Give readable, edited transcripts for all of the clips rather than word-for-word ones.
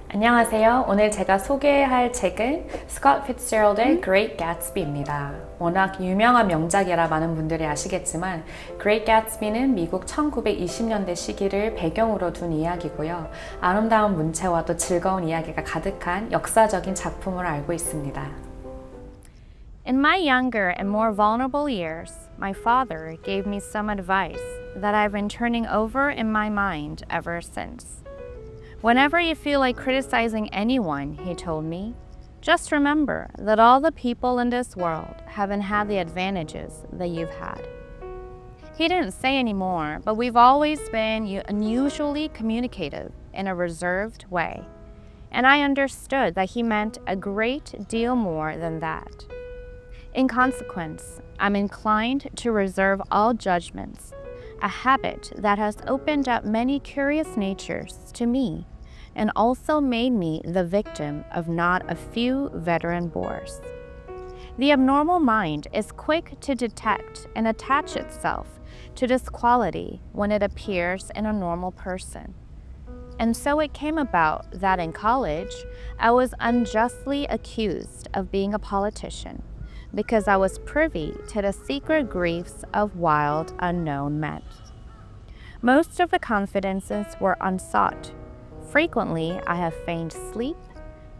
안녕하세요. 오늘 제가 소개할 책은 Scott Fitzgerald의 Great Gatsby입니다. 워낙 유명한 명작이라 많은 분들이 아시겠지만 Great Gatsby는 미국 1920년대 시기를 배경으로 둔 이야기고요. 아름다운 문체와 또 즐거운 이야기가 가득한 역사적인 작품으로 알고 있습니다. In my younger and more vulnerable years, my father gave me some advice that I've been turning over in my mind ever since. Whenever you feel like criticizing anyone, he told me, just remember that all the people in this world haven't had the advantages that you've had. He didn't say any more, but we've always been unusually communicative in a reserved way, and I understood that he meant a great deal more than that. In consequence, I'm inclined to reserve all judgments, a habit that has opened up many curious natures to me and also made me the victim of not a few veteran bores. The abnormal mind is quick to detect and attach itself to this quality when it appears in a normal person. And so it came about that in college, I was unjustly accused of being a politician because I was privy to the secret griefs of wild, unknown men. Most of the confidences were unsought. Frequently, I have feigned sleep,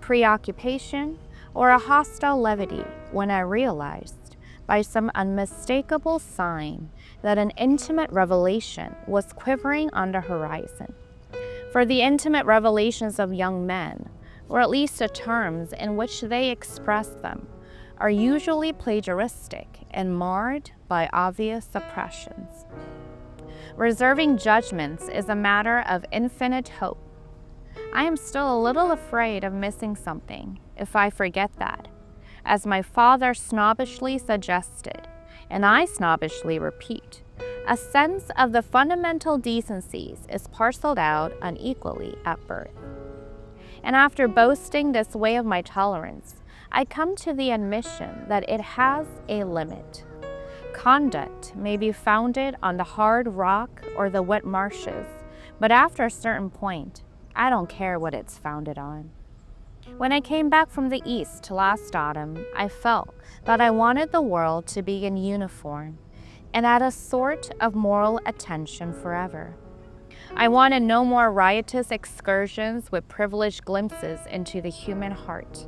preoccupation, or a hostile levity when I realized, by some unmistakable sign, that an intimate revelation was quivering on the horizon. For the intimate revelations of young men, or at least the terms in which they express them, are usually plagiaristic and marred by obvious oppressions. Reserving judgments is a matter of infinite hope. I am still a little afraid of missing something if I forget that, as my father snobbishly suggested, and I snobbishly repeat, a sense of the fundamental decencies is parceled out unequally at birth. And after boasting this way of my tolerance, I come to the admission that it has a limit. Conduct may be founded on the hard rock or the wet marshes, but after a certain point, I don't care what it's founded on. When I came back from the East last autumn, I felt that I wanted the world to be in uniform and at a sort of moral attention forever. I wanted no more riotous excursions with privileged glimpses into the human heart.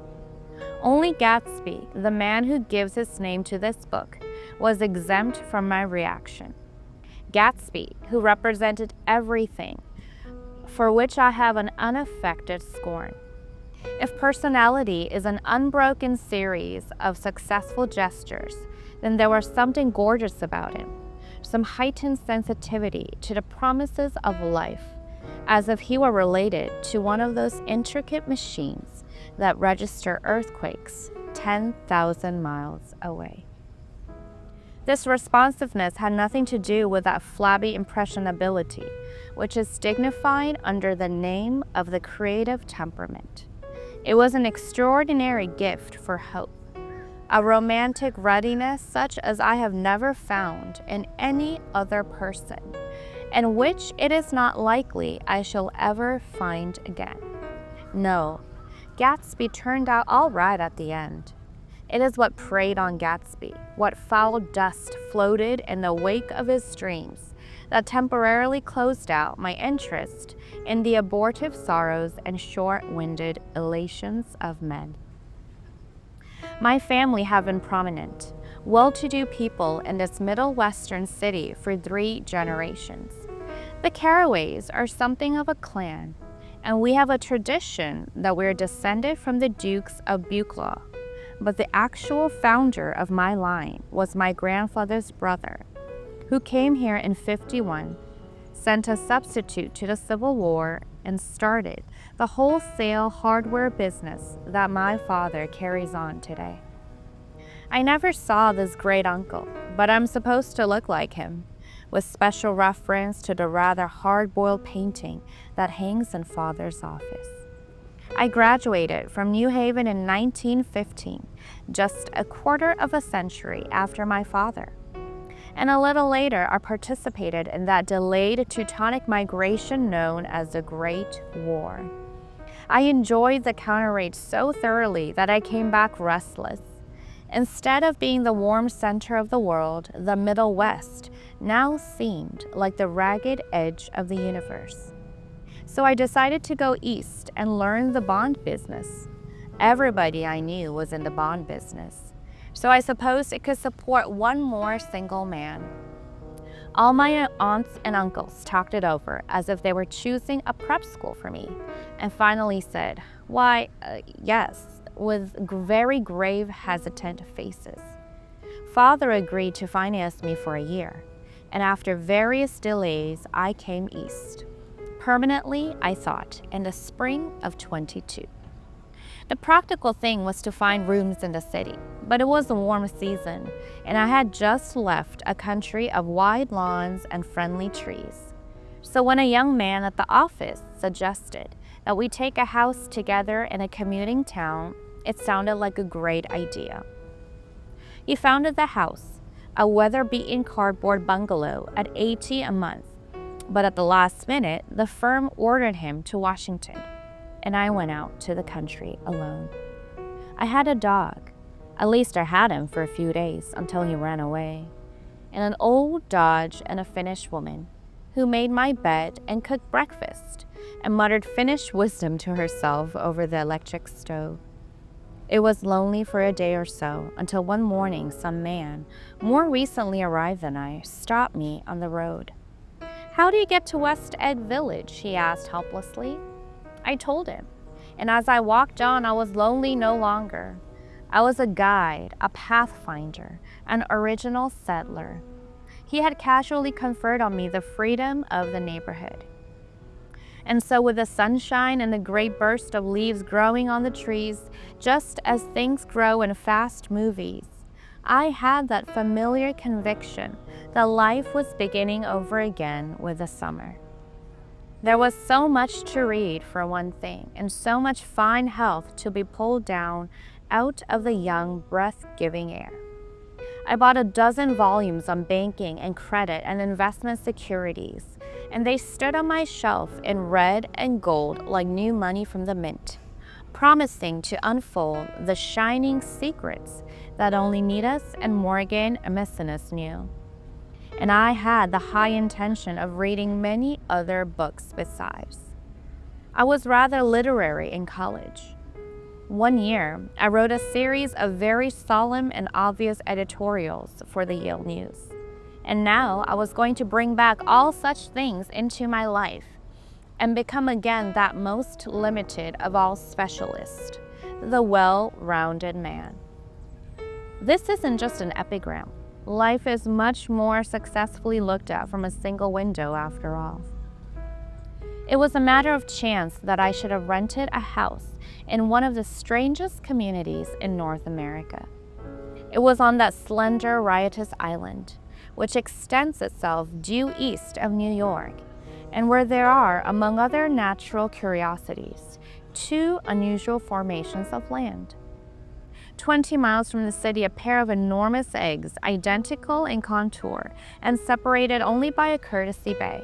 Only Gatsby, the man who gives his name to this book, was exempt from my reaction. Gatsby, who represented everything for which I have an unaffected scorn. If personality is an unbroken series of successful gestures, then there was something gorgeous about him, some heightened sensitivity to the promises of life, as if he were related to one of those intricate machines that register earthquakes 10,000 miles away. This responsiveness had nothing to do with that flabby impressionability, which is dignified under the name of the creative temperament. It was an extraordinary gift for hope, a romantic readiness such as I have never found in any other person, and which it is not likely I shall ever find again. No, Gatsby turned out all right at the end. It is what preyed on Gatsby, what foul dust floated in the wake of his dreams, that temporarily closed out my interest in the abortive sorrows and short-winded elations of men. My family have been prominent, well-to-do people in this Middle Western city for 3 generations. The Carraways are something of a clan, and we have a tradition that we're descended from the Dukes of Buchanans, but the actual founder of my line was my grandfather's brother, who came here in 51, sent a substitute to the Civil War, and started the wholesale hardware business that my father carries on today. I never saw this great uncle, but I'm supposed to look like him, with special reference to the rather hard-boiled painting that hangs in Father's office. I graduated from New Haven in 1915, just a quarter of a century after my father. And a little later, I participated in that delayed Teutonic migration known as the Great War. I enjoyed the counter rate so thoroughly that I came back restless. Instead of being the warm center of the world, the Middle West now seemed like the ragged edge of the universe. So I decided to go east and learn the bond business. Everybody I knew was in the bond business, so I supposed it could support one more single man. All my aunts and uncles talked it over as if they were choosing a prep school for me, and finally said, "Why, yes," with very grave, hesitant faces. Father agreed to finance me for a year, and after various delays, I came east. Permanently, I thought, in the spring of 22. The practical thing was to find rooms in the city, but it was a warm season, and I had just left a country of wide lawns and friendly trees. So when a young man at the office suggested that we take a house together in a commuting town, it sounded like a great idea. He founded the house, a weather-beaten cardboard bungalow at $80 a month, but at the last minute, the firm ordered him to Washington, and I went out to the country alone. I had a dog. At least I had him for a few days until he ran away. And an old Dodge and a Finnish woman who made my bed and cooked breakfast and muttered Finnish wisdom to herself over the electric stove. It was lonely for a day or so until one morning some man, more recently arrived than I, stopped me on the road. "How do you get to West Egg Village?" he asked helplessly. I told him, and as I walked on, I was lonely no longer. I was a guide, a pathfinder, an original settler. He had casually conferred on me the freedom of the neighborhood. And so with the sunshine and the great burst of leaves growing on the trees, just as things grow in fast movies, I had that familiar conviction that life was beginning over again with the summer. There was so much to read, for one thing, and so much fine health to be pulled down out of the young, breath-giving air. I bought a dozen volumes on banking and credit and investment securities, and they stood on my shelf in red and gold like new money from the mint, promising to unfold the shining secrets that only Nidas and Morgan and Messinas knew. And I had the high intention of reading many other books besides. I was rather literary in college. One year, I wrote a series of very solemn and obvious editorials for the Yale News. And now I was going to bring back all such things into my life and become again that most limited of all specialists, the well-rounded man. This isn't just an epigram. Life is much more successfully looked at from a single window, after all. It was a matter of chance that I should have rented a house in one of the strangest communities in North America. It was on that slender, riotous island, which extends itself due east of New York, and where there are, among other natural curiosities, two unusual formations of land. 20 miles from the city, a pair of enormous eggs, identical in contour and separated only by a courtesy bay,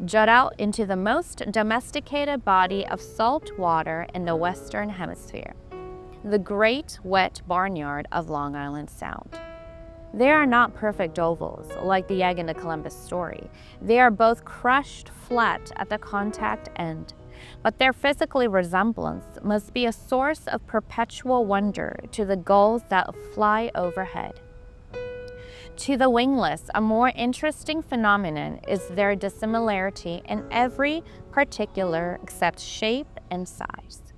jut out into the most domesticated body of salt water in the Western Hemisphere, the great wet barnyard of Long Island Sound. They are not perfect ovals, like the egg in the Columbus story. They are both crushed flat at the contact end, but their physical resemblance must be a source of perpetual wonder to the gulls that fly overhead. To the wingless, a more interesting phenomenon is their dissimilarity in every particular except shape and size.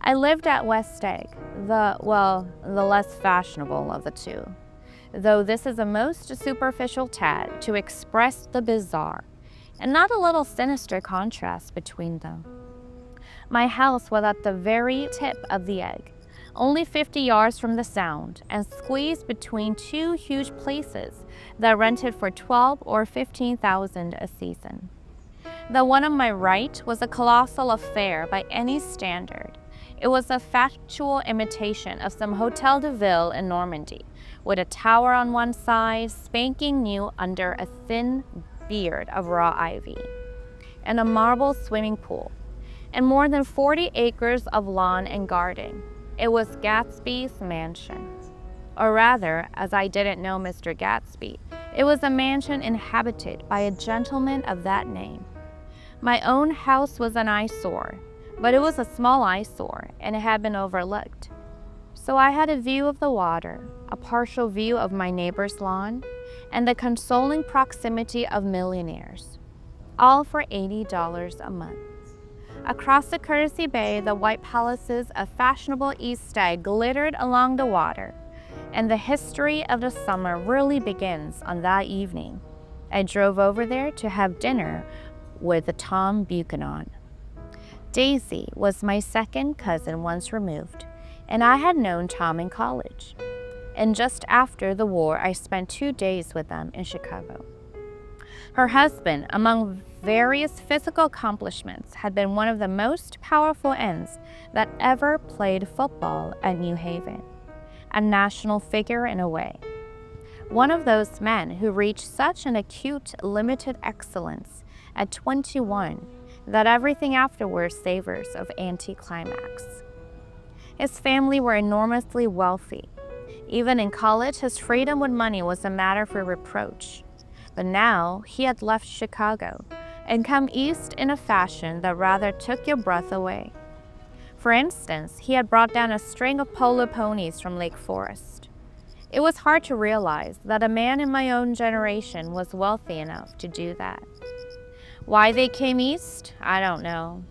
I lived at West Egg, the less fashionable of the two, though this is a most superficial tad to express the bizarre, and not a little sinister contrast between them. My house was at the very tip of the egg, only 50 yards from the Sound, and squeezed between two huge places that rented for $12,000 or $15,000 a season. The one on my right was a colossal affair by any standard. It was a factual imitation of some Hotel de Ville in Normandy, with a tower on one side, spanking new under a thin beard of raw ivy, and a marble swimming pool. and more than 40 acres of lawn and garden. It was Gatsby's mansion. Or rather, as I didn't know Mr. Gatsby, it was a mansion inhabited by a gentleman of that name. My own house was an eyesore, but it was a small eyesore, and it had been overlooked. So I had a view of the water, a partial view of my neighbor's lawn, and the consoling proximity of millionaires, all for $80 a month. Across the courtesy bay, the white palaces of fashionable East Egg glittered along the water, and the history of the summer really begins on that evening. I drove over there to have dinner with Tom Buchanan. Daisy was my second cousin once removed, and I had known Tom in college. And just after the war, I spent 2 days with them in Chicago. Her husband, among various physical accomplishments, had been one of the most powerful ends that ever played football at New Haven, a national figure in a way. One of those men who reached such an acute, limited excellence at 21 that everything afterwards savors of anticlimax. His family were enormously wealthy. Even in college, his freedom with money was a matter for reproach. But now he had left Chicago and come east in a fashion that rather took your breath away. For instance, he had brought down a string of polo ponies from Lake Forest. It was hard to realize that a man in my own generation was wealthy enough to do that. Why they came east? I don't know.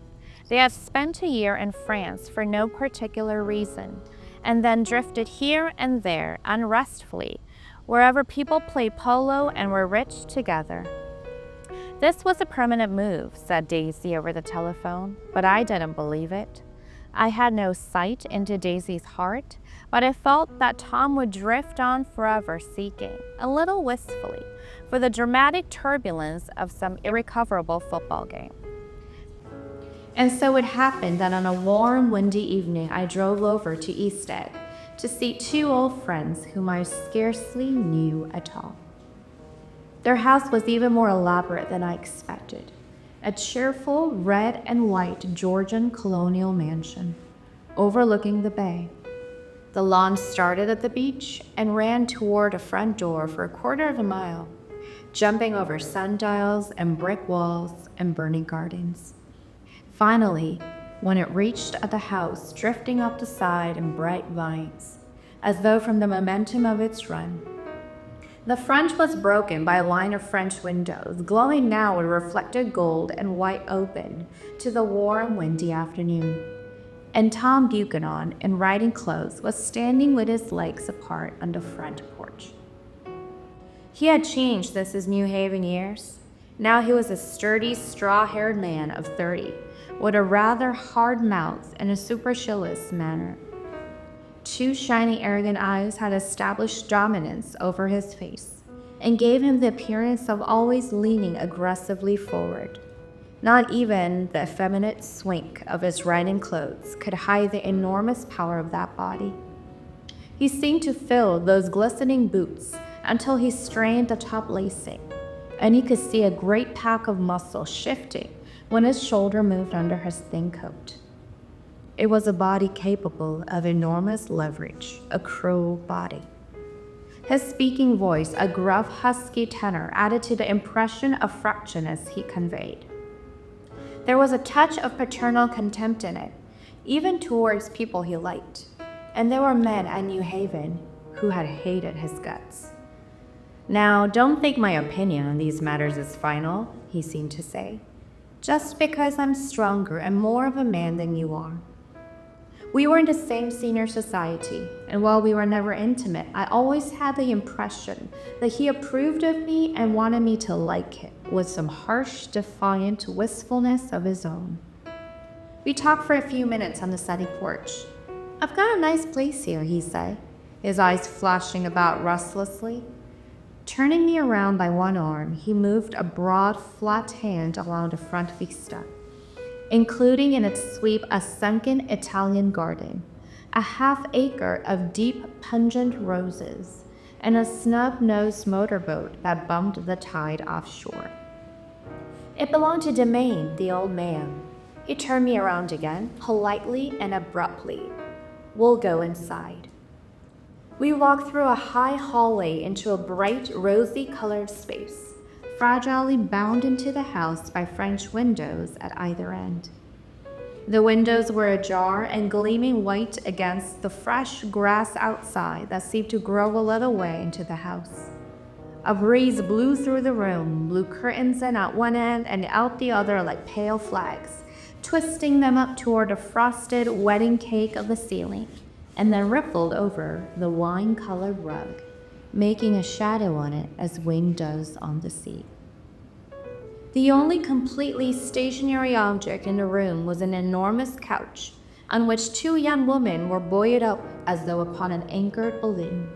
They had spent a year in France for no particular reason, and then drifted here and there unrestfully, wherever people played polo and were rich together. This was a permanent move, said Daisy over the telephone, but I didn't believe it. I had no sight into Daisy's heart, but I felt that Tom would drift on forever seeking, a little wistfully, for the dramatic turbulence of some irrecoverable football game. And so it happened that on a warm, windy evening, I drove over to East Egg to see 2 old friends whom I scarcely knew at all. Their house was even more elaborate than I expected. A cheerful red and white Georgian colonial mansion overlooking the bay. The lawn started at the beach and ran toward a front door for a quarter of a mile, jumping over sundials and brick walls and burning gardens. Finally, when it reached at the house, drifting up the side in bright vines, as though from the momentum of its run. The front was broken by a line of French windows, glowing now with reflected gold and white open to the warm, windy afternoon. And Tom Buchanan, in riding clothes, was standing with his legs apart on the front porch. He had changed since his New Haven years. Now he was a sturdy, straw-haired man of 30, with a rather hard mouth and a supercilious manner. 2 shiny, arrogant eyes had established dominance over his face and gave him the appearance of always leaning aggressively forward. Not even the effeminate swink of his riding clothes could hide the enormous power of that body. He seemed to fill those glistening boots until he strained the top lacing, and he could see a great pack of muscle shifting when his shoulder moved under his thin coat. It was a body capable of enormous leverage, a cruel body. His speaking voice, a gruff, husky tenor, added to the impression of fractiousness he conveyed. There was a touch of paternal contempt in it, even towards people he liked, and there were men at New Haven who had hated his guts. Now, don't think my opinion on these matters is final, he seemed to say, just because I'm stronger and more of a man than you are. We were in the same senior society, and while we were never intimate, I always had the impression that he approved of me and wanted me to like it, with some harsh, defiant wistfulness of his own. We talked for a few minutes on the sunny porch. I've got a nice place here, he said, his eyes flashing about restlessly. Turning me around by one arm, he moved a broad, flat hand along the front vista, including in its sweep a sunken Italian garden, a half-acre of deep, pungent roses, and a snub-nosed motorboat that bummed the tide offshore. It belonged to Domain, the old man. He turned me around again, politely and abruptly. We'll go inside. We walked through a high hallway into a bright, rosy-colored space, fragilely bound into the house by French windows at either end. The windows were ajar and gleaming white against the fresh grass outside that seemed to grow a little way into the house. A breeze blew through the room, blew curtains in at one end and out the other like pale flags, twisting them up toward the frosted wedding cake of the ceiling, and then rippled over the wine-colored rug, making a shadow on it as wind does on the sea. The only completely stationary object in the room was an enormous couch, on which two young women were buoyed up as though upon an anchored balloon.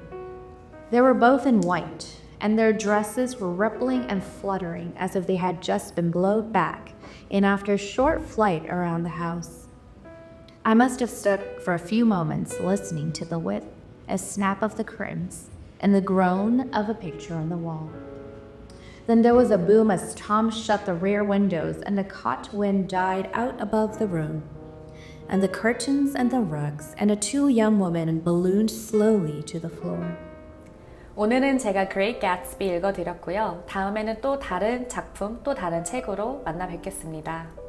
They were both in white, and their dresses were rippling and fluttering as if they had just been blown back in after a short flight around the house. I must have stood for a few moments listening to the whip, a snap of the curtains, and the groan of a picture on the wall. Then there was a boom as Tom shut the rear windows and the hot wind died out above the room. And the curtains and the rugs and the two young women ballooned slowly to the floor. 오늘은 제가 Great Gatsby 읽어드렸고요. 다음에는 또 다른 작품, 또 다른 책으로 만나 뵙겠습니다.